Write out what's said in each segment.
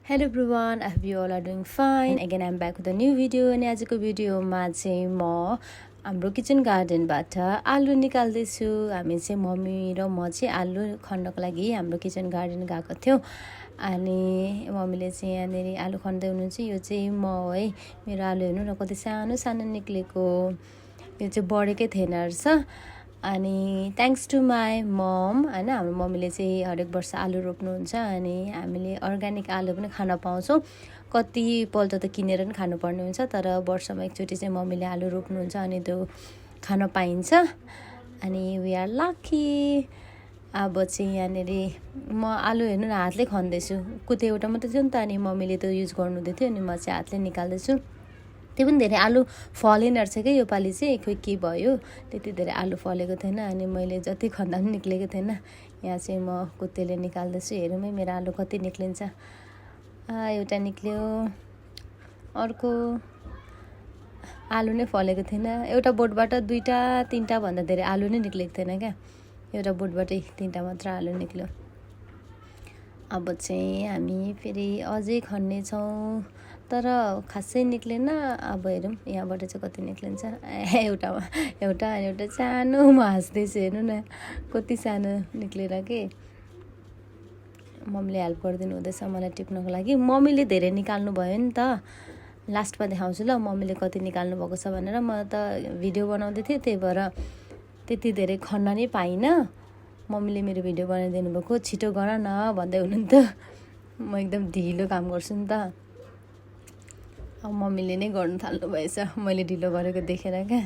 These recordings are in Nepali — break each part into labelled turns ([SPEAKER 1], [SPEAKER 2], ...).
[SPEAKER 1] Hello everyone, I hope you all are doing fine. Again, I'm back with a new video. अनि आजको भिडियोमा चाहिँ म हाम्रो किचन गार्डनबाट आलु निकाल्दैछु। हामी चाहिँ मम्मी र म चाहिँ आलु खन्नको लागि हाम्रो किचन गार्डन गएको थियौं। अनि मम्मीले चाहिँ यहाँनेरि आलु खन्दै हुनुहुन्छ। यो चाहिँ म हो है। मेरो आलु हेर्नु न कति सानो सानो निक्लेको। यो चाहिँ बढेकै थिएन रहेछ। अनि थ्याङ्क्स टु माई मम हैन, हाम्रो मम्मीले चाहिँ हरेक वर्ष आलु रोप्नुहुन्छ अनि हामीले अर्ग्यानिक आलु पनि खान पाउँछौँ। कतिपल्ट त किनेर पनि खानुपर्ने हुन्छ, तर वर्षमा एकचोटि चाहिँ मम्मीले आलु रोप्नुहुन्छ अनि त्यो खान पाइन्छ। अनि वी आर लकी। अब चाहिँ यहाँनेरि म आलु हेर्नु न हातले खन्दैछु। कुते एउटा मात्रै थियो नि त, अनि मम्मीले त युज गर्नुहुँदै थियो अनि म चाहिँ हातले निकाल्दैछु। त्यो पनि धेरै आलु फलेन रहेछ क्या योपालि चाहिँ। खोइ के भयो, त्यति धेरै आलु फलेको थिएन अनि मैले जति खन्दा पनि निक्लेको थिएन। यहाँ चाहिँ म कुत्तेले निकाल्दैछु। हेरौँ है मेरो आलु कति निक्लिन्छ। एउटा निक्ल्यो, अर्को आलु नै फलेको थिएन। एउटा बोटबाट 2-3टा भन्दा धेरै आलु नै निक्लेको थिएन क्या। एउटा बोटबाटै 3टा मात्र आलु निक्ल्यो। अब चाहिँ हामी फेरि अझै खन्ने छौँ, तर खासै निक्लेन। अब हेरौँ यहाँबाट चाहिँ कति निक्लिन्छ। एउटा अनि एउटा सानो, म हाँस्दैछु हेर्नु न कति सानो निक्लेर के। मम्मीले हेल्प गरिदिनु हुँदैछ मलाई टिप्नको लागि। मम्मीले धेरै निकाल्नु भयो नि त। लास्टमा देखाउँछु ल मम्मीले कति निकाल्नु भएको छ भनेर। म त भिडियो बनाउँदै थिएँ, त्यही भएर त्यति धेरै खन्न नै पाइनँ। मम्मीले मेरो भिडियो बनाइदिनु भएको, छिटो गर न भन्दै हुनुहुन्थ्यो। म एकदम ढिलो काम गर्छु नि त। अब मम्मीले नै गर्नु थाल्नु भएछ मैले ढिलो गरेको देखेर क्या।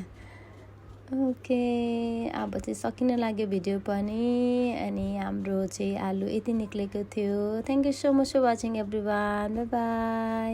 [SPEAKER 1] ओके, अब चाहिँ सकिन लाग्यो भिडियो पनि। अनि हाम्रो चाहिँ आलु यति निक्लेको थियो। Thank you so much for watching everyone. Bye by.